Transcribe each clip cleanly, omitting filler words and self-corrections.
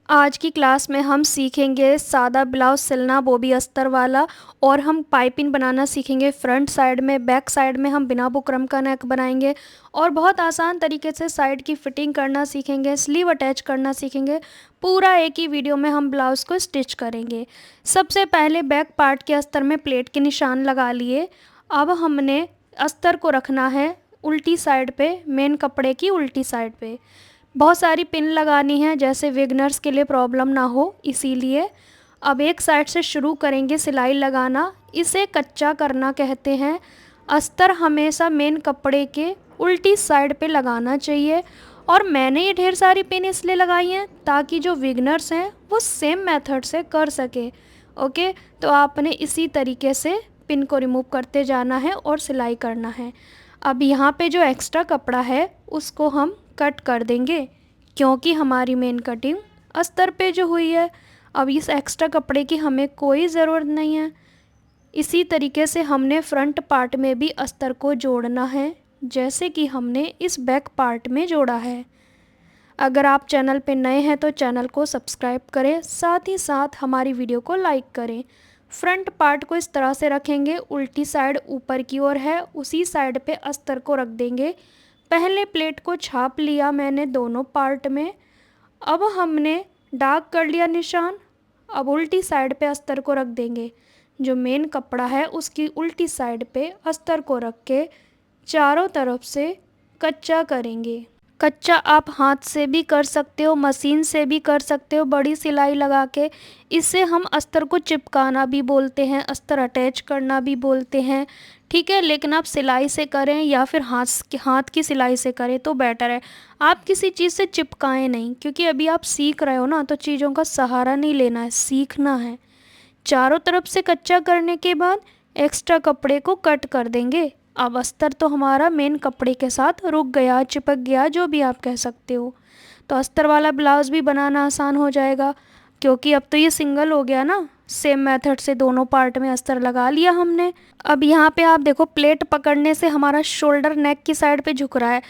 आज की क्लास में हम सीखेंगे सादा ब्लाउज सिलना, वो भी अस्तर वाला। और हम पाइपिंग बनाना सीखेंगे फ्रंट साइड में। बैक साइड में हम बिना बुकरम का नेक बनाएंगे और बहुत आसान तरीके से साइड की फिटिंग करना सीखेंगे, स्लीव अटैच करना सीखेंगे। पूरा एक ही वीडियो में हम ब्लाउज़ को स्टिच करेंगे। सबसे पहले बैक पार्ट के अस्तर में प्लेट के निशान लगा लिए। अब हमने अस्तर को रखना है उल्टी साइड पे, मेन कपड़े की उल्टी साइड पे। बहुत सारी पिन लगानी है, जैसे विगनर्स के लिए प्रॉब्लम ना हो इसीलिए। अब एक साइड से शुरू करेंगे सिलाई लगाना। इसे कच्चा करना कहते हैं। अस्तर हमेशा मेन कपड़े के उल्टी साइड पे लगाना चाहिए। और मैंने ये ढेर सारी पिन इसलिए लगाई हैं ताकि जो विगनर्स हैं वो सेम मेथड से कर सके। ओके, तो आपने इसी तरीके से पिन को रिमूव करते जाना है और सिलाई करना है। अब यहाँ पे जो एक्स्ट्रा कपड़ा है उसको हम कट कर देंगे, क्योंकि हमारी मेन कटिंग अस्तर पे जो हुई है। अब इस एक्स्ट्रा कपड़े की हमें कोई ज़रूरत नहीं है। इसी तरीके से हमने फ्रंट पार्ट में भी अस्तर को जोड़ना है, जैसे कि हमने इस बैक पार्ट में जोड़ा है। अगर आप चैनल पे नए हैं तो चैनल को सब्सक्राइब करें, साथ ही साथ हमारी वीडियो को लाइक करें। फ्रंट पार्ट को इस तरह से रखेंगे, उल्टी साइड ऊपर की ओर है, उसी साइड पे अस्तर को रख देंगे। पहले प्लेट को छाप लिया मैंने दोनों पार्ट में। अब हमने डार्क कर लिया निशान। अब उल्टी साइड पे अस्तर को रख देंगे। जो मेन कपड़ा है उसकी उल्टी साइड पे अस्तर को रख के चारों तरफ से कच्चा करेंगे। कच्चा आप हाथ से भी कर सकते हो, मशीन से भी कर सकते हो, बड़ी सिलाई लगा के। इसे हम अस्तर को चिपकाना भी बोलते हैं, अस्तर अटैच करना भी बोलते हैं। ठीक है, लेकिन आप सिलाई से करें या फिर हाथ की सिलाई से करें तो बेटर है। आप किसी चीज़ से चिपकाएं नहीं, क्योंकि अभी आप सीख रहे हो ना, तो चीज़ों का सहारा नहीं लेना है, सीखना है। चारों तरफ से कच्चा करने के बाद एक्स्ट्रा कपड़े को कट कर देंगे। अब अस्तर तो हमारा मेन कपड़े के साथ रुक गया, चिपक गया, जो भी आप कह सकते हो। तो अस्तर वाला ब्लाउज़ भी बनाना आसान हो जाएगा, क्योंकि अब तो ये सिंगल हो गया ना। सेम मेथड से दोनों पार्ट में अस्तर लगा लिया हमने। अब यहाँ पे आप देखो, प्लेट पकड़ने से हमारा शोल्डर नेक की साइड पे झुक रहा है।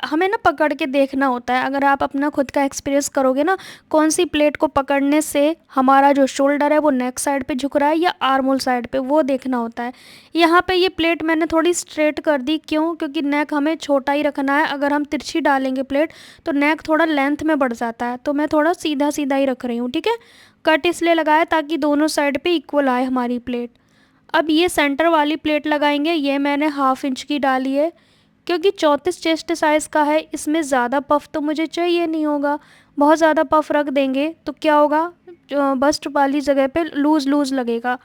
हमें ना पकड़ के देखना होता है। अगर आप अपना खुद का एक्सपीरियंस करोगे ना, कौन सी प्लेट को पकड़ने से हमारा जो शोल्डर है वो नेक साइड पे झुक रहा है या आर्मोल साइड पे, वो देखना होता है। यहाँ पे ये प्लेट मैंने थोड़ी स्ट्रेट कर दी, क्यों? क्योंकि नेक हमें छोटा ही रखना है। अगर हम तिरछी डालेंगे प्लेट तो नेक थोड़ा लेंथ में बढ़ जाता है, तो मैं थोड़ा सीधा सीधा ही रख रही हूँ। ठीक है, कट इसलिए लगाया ताकि दोनों साइड पे इक्वल आए हमारी प्लेट। अब ये सेंटर वाली प्लेट लगाएंगे। ये मैंने 1/2 इंच की डाली है, क्योंकि 34 चेस्ट साइज़ का है। इसमें ज़्यादा पफ तो मुझे चाहिए नहीं होगा। बहुत ज़्यादा पफ रख देंगे तो क्या होगा, बस्ट वाली जगह पे लूज़ लूज़ लगेगा।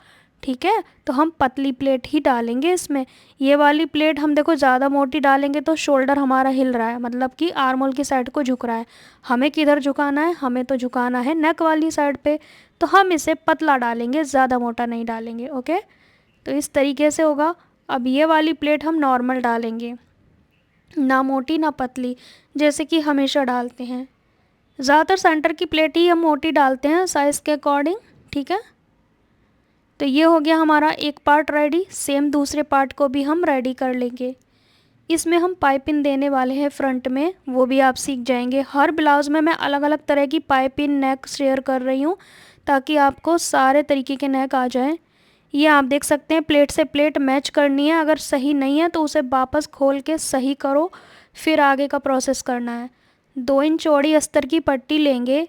ठीक है, तो हम पतली प्लेट ही डालेंगे इसमें। ये वाली प्लेट हम देखो ज़्यादा मोटी डालेंगे तो शोल्डर हमारा हिल रहा है, मतलब कि आर्मोल की साइड को झुक रहा है। हमें किधर झुकाना है? हमें तो झुकाना है नेक वाली साइड पे। तो हम इसे पतला डालेंगे, ज़्यादा मोटा नहीं डालेंगे। ओके, तो इस तरीके से होगा। अब ये वाली प्लेट हम नॉर्मल डालेंगे, ना मोटी ना पतली, जैसे कि हमेशा डालते हैं। ज़्यादातर सेंटर की प्लेट ही हम मोटी डालते हैं साइज़ के अकॉर्डिंग। ठीक है, तो ये हो गया हमारा एक पार्ट रेडी। सेम दूसरे पार्ट को भी हम रेडी कर लेंगे। इसमें हम पाइपिंग देने वाले हैं फ्रंट में, वो भी आप सीख जाएंगे। हर ब्लाउज़ में मैं अलग अलग तरह की पाइपिंग नेक शेयर कर रही हूँ, ताकि आपको सारे तरीके के नेक आ जाएं। ये आप देख सकते हैं, प्लेट से प्लेट मैच करनी है। अगर सही नहीं है तो उसे वापस खोल के सही करो, फिर आगे का प्रोसेस करना है। 2 इंच चौड़ी अस्तर की पट्टी लेंगे।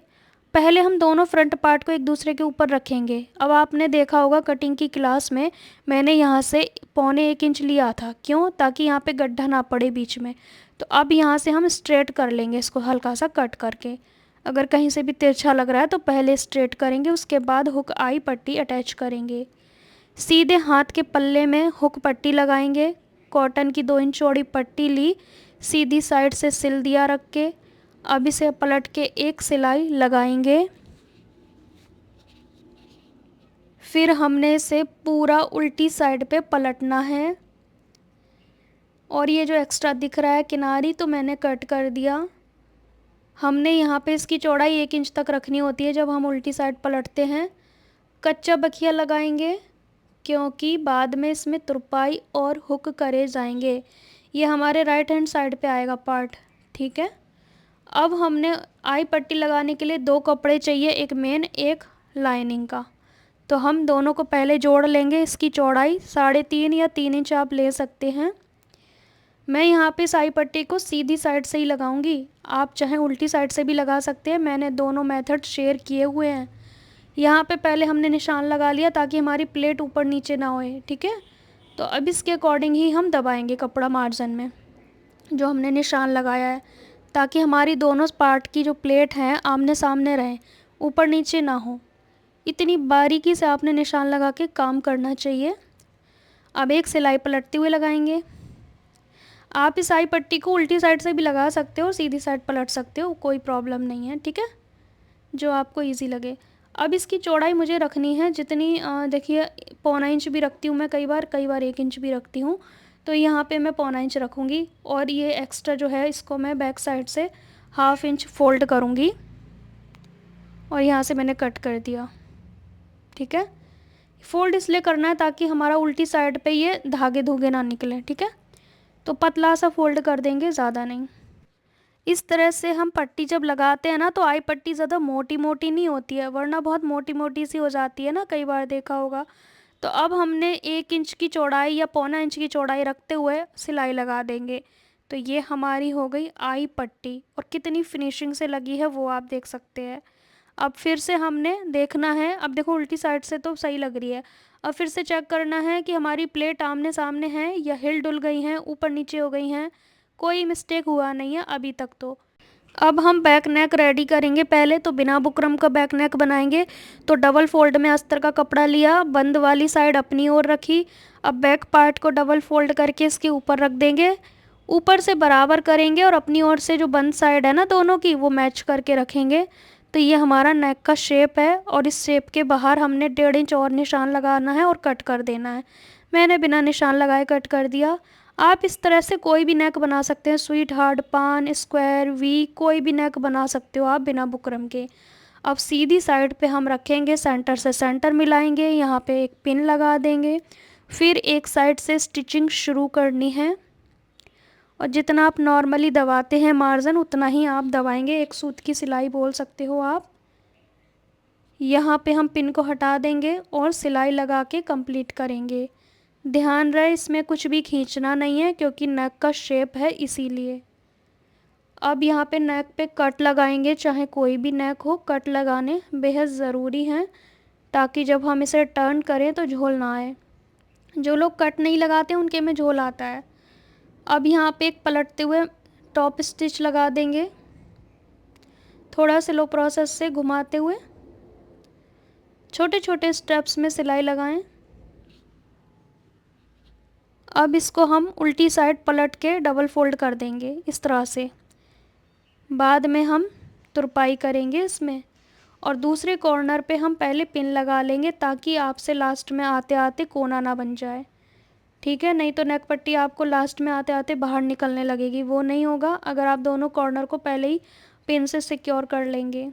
पहले हम दोनों फ्रंट पार्ट को एक दूसरे के ऊपर रखेंगे। अब आपने देखा होगा कटिंग की क्लास में, मैंने यहाँ से 1.25 इंच लिया था। क्यों? ताकि यहाँ पे गड्ढा ना पड़े बीच में। तो अब यहाँ से हम स्ट्रेट कर लेंगे इसको, हल्का सा कट करके। अगर कहीं से भी तिरछा लग रहा है तो पहले स्ट्रेट करेंगे, उसके बाद हुक आई पट्टी अटैच करेंगे। सीधे हाथ के पल्ले में हुक पट्टी लगाएंगे। कॉटन की 2 इंच चौड़ी पट्टी ली, सीधी साइड से सिल दिया रख के। अब इसे पलट के एक सिलाई लगाएंगे। फिर हमने इसे पूरा उल्टी साइड पे पलटना है। और ये जो एक्स्ट्रा दिख रहा है किनारी, तो मैंने कट कर दिया। हमने यहाँ पे इसकी चौड़ाई 1 इंच तक रखनी होती है जब हम उल्टी साइड पलटते हैं। कच्चा बखिया लगाएंगे, क्योंकि बाद में इसमें तुरपाई और हुक करे जाएंगे। ये हमारे राइट हैंड साइड पे आएगा पार्ट। ठीक है, अब हमने आई पट्टी लगाने के लिए 2 कपड़े चाहिए, एक मेन एक लाइनिंग का। तो हम दोनों को पहले जोड़ लेंगे। इसकी चौड़ाई 3.5 या 3 इंच आप ले सकते हैं। मैं यहाँ पे साई पट्टी को सीधी साइड से ही लगाऊंगी, आप चाहे उल्टी साइड से भी लगा सकते हैं। मैंने दोनों मेथड शेयर किए हुए हैं। यहाँ पे पहले हमने निशान लगा लिया ताकि हमारी प्लेट ऊपर नीचे ना होए, ठीक है। तो अब इसके अकॉर्डिंग ही हम दबाएंगे कपड़ा मार्जिन में जो हमने निशान लगाया है, ताकि हमारी दोनों पार्ट की जो प्लेट हैं आमने सामने रहें, ऊपर नीचे ना हो। इतनी बारीकी से आपने निशान लगा के काम करना चाहिए। अब एक सिलाई पलटते हुए लगाएंगे। आप इस आई पट्टी को उल्टी साइड से भी लगा सकते हो और सीधी साइड पलट सकते हो, कोई प्रॉब्लम नहीं है, ठीक है, जो आपको इजी लगे। अब इसकी चौड़ाई मुझे रखनी है जितनी, देखिए 1.25 इंच भी रखती हूँ मैं, कई बार 1 इंच भी रखती हूँ। तो यहाँ पे मैं 1.25 इंच रखूँगी और ये एक्स्ट्रा जो है इसको मैं बैक साइड से 1/2 इंच फोल्ड करूँगी और यहाँ से मैंने कट कर दिया, ठीक है। फोल्ड इसलिए करना है ताकि हमारा उल्टी साइड पे ये धागे धोगे ना निकले, ठीक है। तो पतला सा फोल्ड कर देंगे, ज़्यादा नहीं। इस तरह से हम पट्टी जब लगाते हैं ना तो आई पट्टी ज़्यादा मोटी मोटी नहीं होती है, वरना बहुत मोटी मोटी सी हो जाती है ना, कई बार देखा होगा। तो अब हमने 1 इंच की चौड़ाई या 1.25 इंच की चौड़ाई रखते हुए सिलाई लगा देंगे। तो ये हमारी हो गई आई पट्टी, और कितनी फिनिशिंग से लगी है वो आप देख सकते हैं। अब फिर से हमने देखना है, अब देखो उल्टी साइड से तो सही लग रही है। अब फिर से चेक करना है कि हमारी प्लेट आमने सामने है या हिल डुल गई हैं, ऊपर नीचे हो गई हैं, कोई मिस्टेक हुआ नहीं है अभी तक। तो अब हम बैक नेक रेडी करेंगे। पहले तो बिना बुकरम का बैक नेक बनाएंगे। तो डबल फोल्ड में अस्तर का कपड़ा लिया, बंद वाली साइड अपनी ओर रखी। अब बैक पार्ट को डबल फोल्ड करके इसके ऊपर रख देंगे, ऊपर से बराबर करेंगे और अपनी ओर से जो बंद साइड है ना दोनों की, वो मैच करके रखेंगे। तो ये हमारा नेक का शेप है, और इस शेप के बाहर हमने 1.5 इंच और निशान लगाना है और कट कर देना है। मैंने बिना निशान लगाए कट कर दिया। आप इस तरह से कोई भी नेक बना सकते हैं, स्वीट हार्ट, पान, स्क्वायर, वी, कोई भी नेक बना सकते हो आप बिना बुकरम के। अब सीधी साइड पे हम रखेंगे, सेंटर से सेंटर मिलाएंगे, यहाँ पे एक पिन लगा देंगे, फिर एक साइड से स्टिचिंग शुरू करनी है। और जितना आप नॉर्मली दबाते हैं मार्जिन उतना ही आप दबाएंगे, एक सूत की सिलाई बोल सकते हो आप। यहाँ पे हम पिन को हटा देंगे और सिलाई लगा के कंप्लीट करेंगे। ध्यान रहे इसमें कुछ भी खींचना नहीं है क्योंकि नेक का शेप है इसीलिए। अब यहाँ पे नेक पे कट लगाएंगे, चाहे कोई भी नेक हो, कट लगाने बेहद ज़रूरी हैं ताकि जब हम इसे टर्न करें तो झोल ना आए। जो लोग कट नहीं लगाते उनके में झोल आता है। अब यहाँ पे एक पलटते हुए टॉप स्टिच लगा देंगे, थोड़ा स्लो प्रोसेस से घुमाते हुए छोटे छोटे स्टेप्स में सिलाई लगाएं। अब इसको हम उल्टी साइड पलट के डबल फोल्ड कर देंगे इस तरह से। बाद में हम तुरपाई करेंगे इसमें, और दूसरे कॉर्नर पे हम पहले पिन लगा लेंगे ताकि आपसे लास्ट में आते आते कोना ना बन जाए, ठीक है। नहीं तो नेक पट्टी आपको लास्ट में आते आते बाहर निकलने लगेगी, वो नहीं होगा अगर आप दोनों कॉर्नर को पहले ही पिन से सिक्योर कर लेंगे।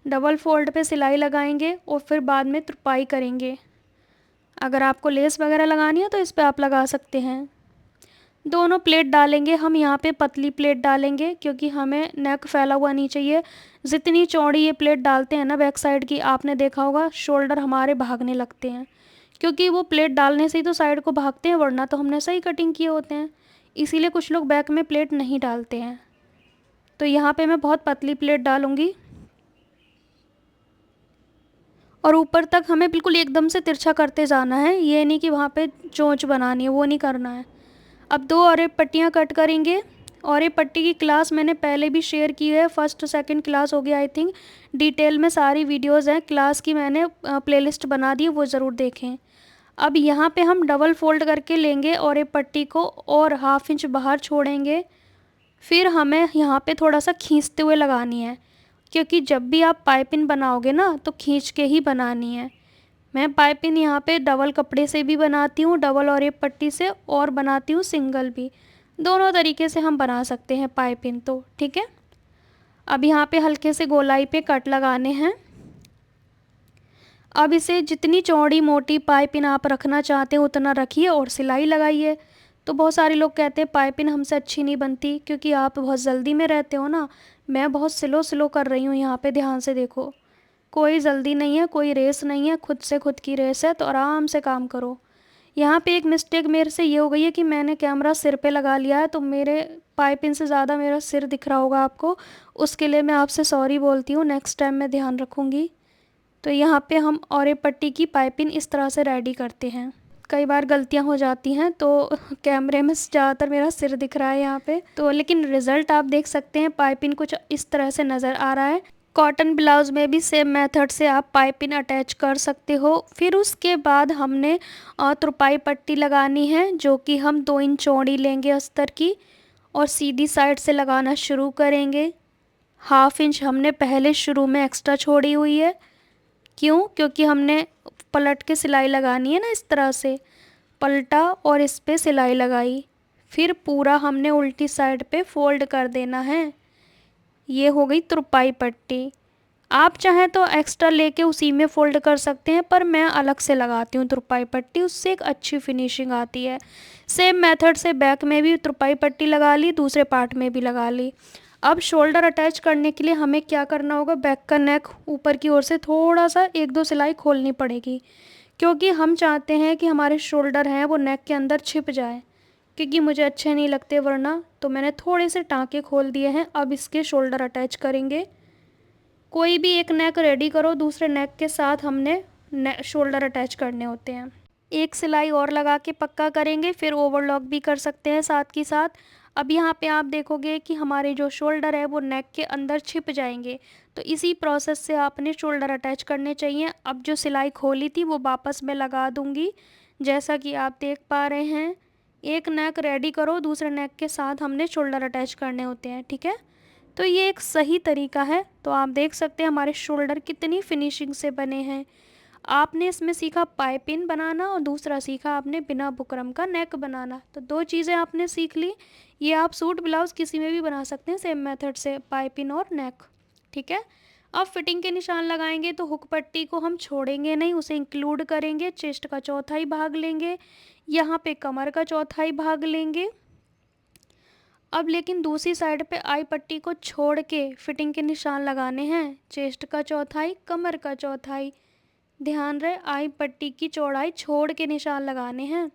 डबल फोल्ड पे सिलाई लगाएंगे और फिर बाद में तुरपाई करेंगे। अगर आपको लेस वगैरह लगानी है तो इस पे आप लगा सकते हैं। दोनों प्लेट डालेंगे हम, यहाँ पे पतली प्लेट डालेंगे क्योंकि हमें नेक फैला हुआ नहीं चाहिए। जितनी चौड़ी ये प्लेट डालते हैं ना बैक साइड की, आपने देखा होगा शोल्डर हमारे भागने लगते हैं, क्योंकि वो प्लेट डालने से ही तो साइड को भागते हैं, वरना तो हमने सही कटिंग किए होते हैं। इसीलिए कुछ लोग बैक में प्लेट नहीं डालते हैं। तो यहाँ पे मैं बहुत पतली प्लेट डालूँगी और ऊपर तक हमें बिल्कुल एकदम से तिरछा करते जाना है, ये नहीं कि वहाँ पे चोंच बनानी है, वो नहीं करना है। अब 2 और एक पट्टियाँ कट करेंगे। और ये पट्टी की क्लास मैंने पहले भी शेयर की है, फर्स्ट सेकंड क्लास हो गया आई थिंक, डिटेल में सारी वीडियोस हैं क्लास की, मैंने प्लेलिस्ट बना दी, वो ज़रूर देखें। अब यहाँ पे हम डबल फोल्ड करके लेंगे और ये पट्टी को और 1/2 इंच बाहर छोड़ेंगे। फिर हमें यहाँ पे थोड़ा सा खींचते हुए लगानी है, क्योंकि जब भी आप पाइपिंग बनाओगे ना तो खींच के ही बनानी है। मैं पाइपिंग यहाँ पे डबल कपड़े से भी बनाती हूँ, डबल और एक पट्टी से, और बनाती हूँ सिंगल भी, दोनों तरीके से हम बना सकते हैं पाइपिंग, तो ठीक है। अब यहाँ पे हल्के से गोलाई पे कट लगाने हैं। अब इसे जितनी चौड़ी मोटी पाइपिंग आप रखना चाहते हैं उतना रखिए और सिलाई लगाइए। तो बहुत सारे लोग कहते हैं पाइपिंग हमसे अच्छी नहीं बनती क्योंकि आप बहुत जल्दी में रहते हो ना। मैं बहुत स्लो स्लो कर रही हूँ यहाँ पे, ध्यान से देखो। कोई जल्दी नहीं है, कोई रेस नहीं है, खुद से खुद की रेस है, तो आराम से काम करो। यहाँ पे एक मिस्टेक मेरे से ये हो गई है कि मैंने कैमरा सिर पे लगा लिया है, तो मेरे पाइपिंग से ज़्यादा मेरा सिर दिख रहा होगा आपको। उसके लिए मैं आपसे सॉरी बोलती हूँ, नेक्स्ट टाइम मैं ध्यान रखूँगी। तो यहाँ पे हम और पट्टी की पाइपिंग इस तरह से रेडी करते हैं। कई बार गलतियाँ हो जाती हैं, तो कैमरे में ज़्यादातर मेरा सिर दिख रहा है यहाँ पे, तो लेकिन रिज़ल्ट आप देख सकते हैं। पाइपिंग कुछ इस तरह से नज़र आ रहा है। कॉटन ब्लाउज़ में भी सेम मेथड से आप पाइपिंग अटैच कर सकते हो। फिर उसके बाद हमने तुरपाई पट्टी लगानी है, जो कि हम 2 इंच चौड़ी लेंगे अस्तर की, और सीधी साइड से लगाना शुरू करेंगे। 1/2 इंच हमने पहले शुरू में एक्स्ट्रा छोड़ी हुई है। क्यों? क्योंकि हमने पलट के सिलाई लगानी है ना, इस तरह से पलटा और इस पे सिलाई लगाई। फिर पूरा हमने उल्टी साइड पे फोल्ड कर देना है। ये हो गई तुरपाई पट्टी। आप चाहें तो एक्स्ट्रा लेके उसी में फ़ोल्ड कर सकते हैं, पर मैं अलग से लगाती हूँ तुरपाई पट्टी, उससे एक अच्छी फिनिशिंग आती है। सेम मेथड से बैक में भी तुरपाई पट्टी लगा ली, दूसरे पार्ट में भी लगा ली। अब शोल्डर अटैच करने के लिए हमें क्या करना होगा, बैक का नेक ऊपर की ओर से थोड़ा सा 1-2 सिलाई खोलनी पड़ेगी, क्योंकि हम चाहते हैं कि हमारे शोल्डर हैं वो नेक के अंदर छिप जाए, क्योंकि मुझे अच्छे नहीं लगते वरना। तो मैंने थोड़े से टाँके खोल दिए हैं। अब इसके शोल्डर अटैच करेंगे। कोई भी एक नेक रेडी करो, दूसरे नेक के साथ हमने शोल्डर अटैच करने होते हैं। एक सिलाई और लगा के पक्का करेंगे, फिर ओवरलॉक भी कर सकते हैं साथ की साथ। अब यहाँ पे आप देखोगे कि हमारे जो शोल्डर है वो नेक के अंदर छिप जाएंगे, तो इसी प्रोसेस से आपने शोल्डर अटैच करने चाहिए। अब जो सिलाई खोली थी वो वापस मैं लगा दूँगी, जैसा कि आप देख पा रहे हैं। एक नेक रेडी करो, दूसरे नेक के साथ हमने शोल्डर अटैच करने होते हैं, ठीक है। तो ये एक सही तरीका है। तो आप देख सकते हैं हमारे शोल्डर कितनी फिनिशिंग से बने हैं। आपने इसमें सीखा पाइपिंग बनाना और दूसरा सीखा आपने बिना बुकरम का नेक बनाना, तो 2 चीज़ें आपने सीख ली। ये आप सूट ब्लाउज़ किसी में भी बना सकते हैं सेम मेथड से, पाइपिंग और नेक, ठीक है। अब फिटिंग के निशान लगाएंगे, तो हुक पट्टी को हम छोड़ेंगे नहीं, उसे इंक्लूड करेंगे। चेस्ट का चौथाई भाग लेंगे, यहाँ पे कमर का चौथाई भाग लेंगे। अब लेकिन दूसरी साइड पे आई पट्टी को छोड़ के फिटिंग के निशान लगाने हैं। चेस्ट का चौथाई, कमर का चौथाई, ध्यान रहे आई पट्टी की चौड़ाई छोड़ के निशान लगाने हैं।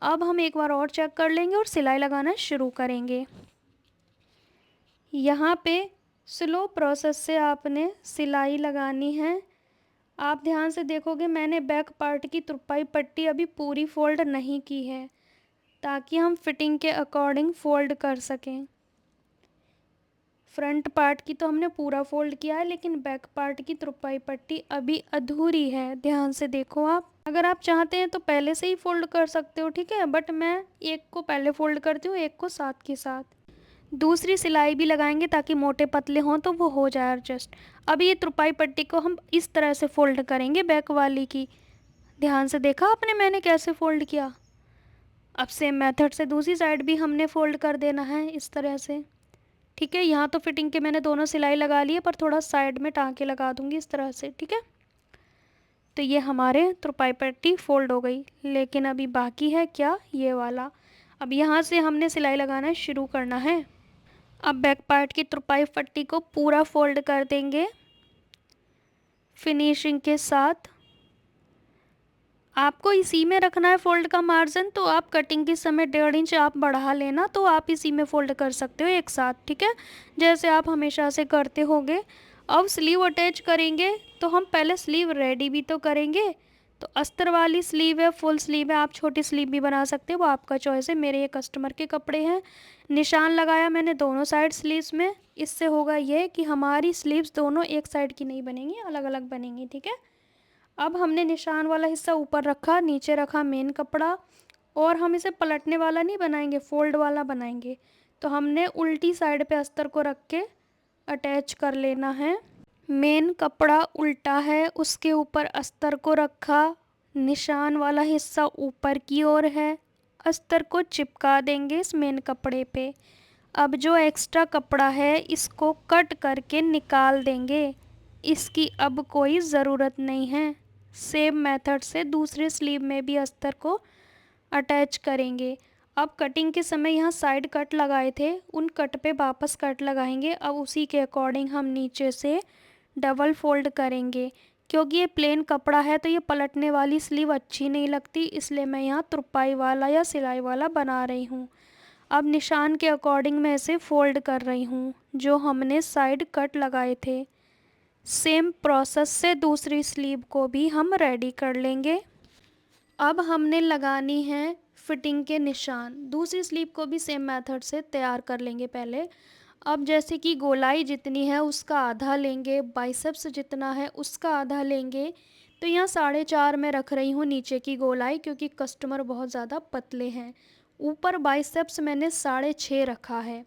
अब हम एक बार और चेक कर लेंगे और सिलाई लगाना शुरू करेंगे। यहाँ पे स्लो प्रोसेस से आपने सिलाई लगानी है। आप ध्यान से देखोगे मैंने बैक पार्ट की तुरपाई पट्टी अभी पूरी फोल्ड नहीं की है, ताकि हम फिटिंग के अकॉर्डिंग फ़ोल्ड कर सकें। फ्रंट पार्ट की तो हमने पूरा फ़ोल्ड किया है, लेकिन बैक पार्ट की तुरपाई पट्टी अभी अधूरी है। ध्यान से देखो आप, अगर आप चाहते हैं तो पहले से ही फ़ोल्ड कर सकते हो, ठीक है, बट मैं एक को पहले फ़ोल्ड करती हूँ, एक को साथ के साथ। दूसरी सिलाई भी लगाएंगे ताकि मोटे पतले हों तो वो हो जाए एडजस्ट। अब ये तुरपाई पट्टी को हम इस तरह से फ़ोल्ड करेंगे बैक वाली की। ध्यान से देखा आपने मैंने कैसे फ़ोल्ड किया। अब सेम मेथड से दूसरी साइड भी हमने फ़ोल्ड कर देना है इस तरह से, ठीक है। यहाँ तो फिटिंग के मैंने दोनों सिलाई लगा ली है, पर थोड़ा साइड में टाँके लगा दूँगी इस तरह से, ठीक है। तो ये हमारे तुरपाई पट्टी फ़ोल्ड हो गई, लेकिन अभी बाकी है क्या, ये वाला। अब यहाँ से हमने सिलाई लगाना शुरू करना है। अब बैक पार्ट की तुरपाई पट्टी को पूरा फ़ोल्ड कर देंगे फिनिशिंग के साथ। आपको इसी में रखना है फ़ोल्ड का मार्जिन, तो आप कटिंग के समय 1.5 इंच आप बढ़ा लेना, तो आप इसी में फ़ोल्ड कर सकते हो एक साथ, ठीक है, जैसे आप हमेशा से करते होगे। अब स्लीव अटैच करेंगे, तो हम पहले स्लीव रेडी भी तो करेंगे। तो अस्तर वाली स्लीव है, फुल स्लीव है, आप छोटी स्लीव भी बना सकते हो, वो आपका चॉइस है। मेरे ये कस्टमर के कपड़े हैं। निशान लगाया मैंने दोनों साइड स्लीव्स में। इससे होगा ये कि हमारी स्लीव्स दोनों एक साइड की नहीं बनेंगी, अलग अलग बनेंगी, ठीक है। अब हमने निशान वाला हिस्सा ऊपर रखा, नीचे रखा मेन कपड़ा, और हम इसे पलटने वाला नहीं बनाएंगे, फोल्ड वाला बनाएंगे। तो हमने उल्टी साइड पे अस्तर को रख के अटैच कर लेना है। मेन कपड़ा उल्टा है, उसके ऊपर अस्तर को रखा, निशान वाला हिस्सा ऊपर की ओर है, अस्तर को चिपका देंगे इस मेन कपड़े पे। अब जो एक्स्ट्रा कपड़ा है इसको कट करके निकाल देंगे, इसकी अब कोई ज़रूरत नहीं है। सेम मेथड से दूसरे स्लीव में भी अस्तर को अटैच करेंगे। अब कटिंग के समय यहाँ साइड कट लगाए थे, उन कट पे वापस कट लगाएंगे। अब उसी के अकॉर्डिंग हम नीचे से डबल फोल्ड करेंगे। क्योंकि ये प्लेन कपड़ा है तो ये पलटने वाली स्लीव अच्छी नहीं लगती, इसलिए मैं यहाँ तुरपाई वाला या सिलाई वाला बना रही हूँ। अब निशान के अकॉर्डिंग मैं इसे फोल्ड कर रही हूँ जो हमने साइड कट लगाए थे। सेम प्रोसेस से दूसरी स्लीव को भी हम रेडी कर लेंगे। अब हमने लगानी है फिटिंग के निशान। दूसरी स्लीव को भी सेम मेथड से तैयार कर लेंगे पहले। अब जैसे कि गोलाई जितनी है उसका आधा लेंगे, बाइसेप्स जितना है उसका आधा लेंगे। तो यहाँ 4.5 में रख रही हूँ नीचे की गोलाई, क्योंकि कस्टमर बहुत ज़्यादा पतले हैं। ऊपर बाइसेप्स मैंने 6.5 रखा है,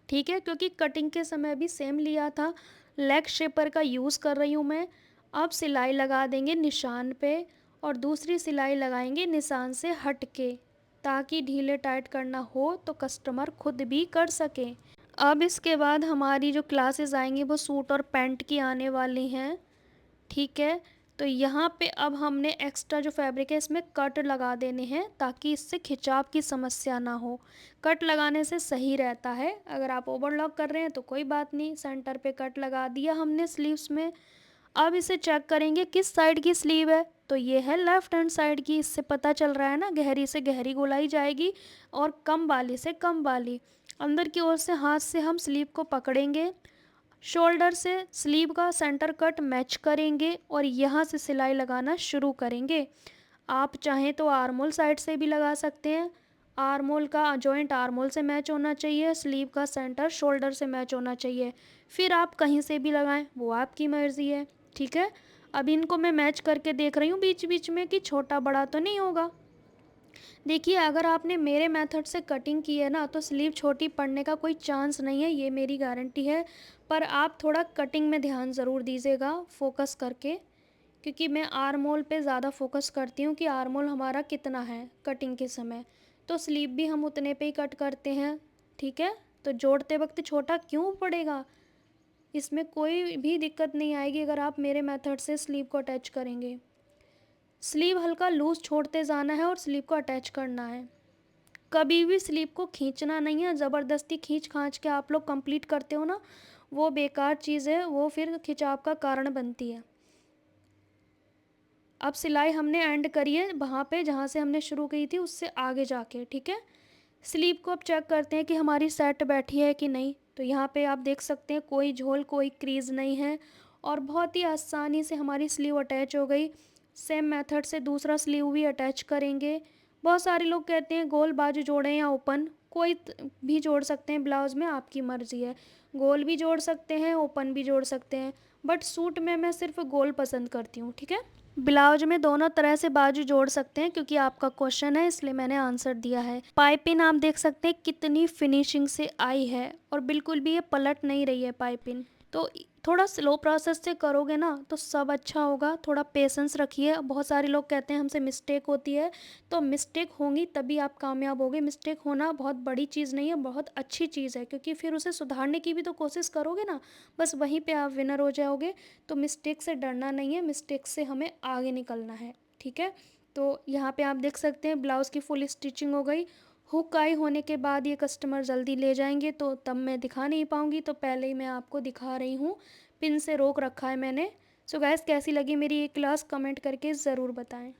ठीक है, क्योंकि कटिंग के समय भी सेम लिया था। लेग शेपर का यूज़ कर रही हूँ मैं। अब सिलाई लगा देंगे निशान पे और दूसरी सिलाई लगाएंगे निशान से हट के, ताकि ढीले टाइट करना हो तो कस्टमर खुद भी कर सके। अब इसके बाद हमारी जो क्लासेस आएंगी वो सूट और पैंट की आने वाली हैं, ठीक है। तो यहाँ पे अब हमने एक्स्ट्रा जो फैब्रिक है इसमें कट लगा देने हैं, ताकि इससे खिंचाव की समस्या ना हो। कट लगाने से सही रहता है। अगर आप ओवरलॉक कर रहे हैं तो कोई बात नहीं, सेंटर पे कट लगा दिया हमने स्लीव्स में। अब इसे चेक करेंगे किस साइड की स्लीव है, तो ये है लेफ़्ट हैंड साइड की। इससे पता चल रहा है ना, गहरी से गहरी गोलाई जाएगी और कम वाली से कम वाली। अंदर की ओर से हाथ से हम स्लीव को पकड़ेंगे, शोल्डर से स्लीव का सेंटर कट मैच करेंगे और यहाँ से सिलाई लगाना शुरू करेंगे। आप चाहें तो आर्मोल साइड से भी लगा सकते हैं। आर्मोल का जॉइंट आर्मोल से मैच होना चाहिए, स्लीव का सेंटर शोल्डर से मैच होना चाहिए। फिर आप कहीं से भी लगाएं, वो आपकी मर्ज़ी है, ठीक है। अब इनको मैं मैच करके देख रही हूँ बीच बीच में कि छोटा बड़ा तो नहीं होगा। देखिए, अगर आपने मेरे मेथड से कटिंग की है ना, तो स्लीव छोटी पड़ने का कोई चांस नहीं है, ये मेरी गारंटी है। पर आप थोड़ा कटिंग में ध्यान ज़रूर दीजिएगा फोकस करके, क्योंकि मैं आर्मोल पे ज़्यादा फोकस करती हूँ कि आर्मोल हमारा कितना है कटिंग के समय। तो स्लीव भी हम उतने पे ही कट करते हैं, ठीक है। तो जोड़ते वक्त छोटा क्यों पड़ेगा, इसमें कोई भी दिक्कत नहीं आएगी अगर आप मेरे मेथड से स्लीव को अटैच करेंगे। स्लीव हल्का लूज़ छोड़ते जाना है और स्लीव को अटैच करना है। कभी भी स्लीव को खींचना नहीं है, ज़बरदस्ती खींच खांच के आप लोग कंप्लीट करते हो ना, वो बेकार चीज़ है, वो फिर खिंचाव का कारण बनती है। अब सिलाई हमने एंड करी है वहाँ पे जहाँ से हमने शुरू की थी, उससे आगे जाके, ठीक है। स्लीव को अब चेक करते हैं कि हमारी सेट बैठी है कि नहीं। तो यहाँ पे आप देख सकते हैं कोई झोल कोई क्रीज़ नहीं है और बहुत ही आसानी से हमारी स्लीव अटैच हो गई। सेम मेथड से दूसरा स्लीव भी अटैच करेंगे। बहुत सारे लोग कहते हैं गोल बाजू जोड़ें या ओपन, कोई भी जोड़ सकते हैं ब्लाउज़ में, आपकी मर्ज़ी है। गोल भी जोड़ सकते हैं, ओपन भी जोड़ सकते हैं, बट सूट में मैं सिर्फ गोल पसंद करती हूँ, ठीक है। ब्लाउज में दोनों तरह से बाजू जोड़ सकते हैं, क्योंकि आपका क्वेश्चन है इसलिए मैंने आंसर दिया है। पाइपिंग आप देख सकते हैं कितनी फिनिशिंग से आई है और बिल्कुल भी ये पलट नहीं रही है पाइपिंग। तो थोड़ा स्लो प्रोसेस से करोगे ना तो सब अच्छा होगा, थोड़ा पेशेंस रखिए। बहुत सारे लोग कहते हैं हमसे मिस्टेक होती है, तो मिस्टेक होंगी तभी आप कामयाब होगे। मिस्टेक होना बहुत बड़ी चीज़ नहीं है, बहुत अच्छी चीज़ है, क्योंकि फिर उसे सुधारने की भी तो कोशिश करोगे ना, बस वहीं पे आप विनर हो जाओगे। तो मिस्टेक से डरना नहीं है, मिस्टेक से हमें आगे निकलना है, ठीक है। तो यहाँ पे आप देख सकते हैं ब्लाउज़ की फुल स्टिचिंग हो गई। हुक आई होने के बाद ये कस्टमर जल्दी ले जाएंगे तो तब मैं दिखा नहीं पाऊँगी, तो पहले ही मैं आपको दिखा रही हूँ। पिन से रोक रखा है मैंने। सो गाइस, कैसी लगी मेरी ये क्लास कमेंट करके ज़रूर बताएं।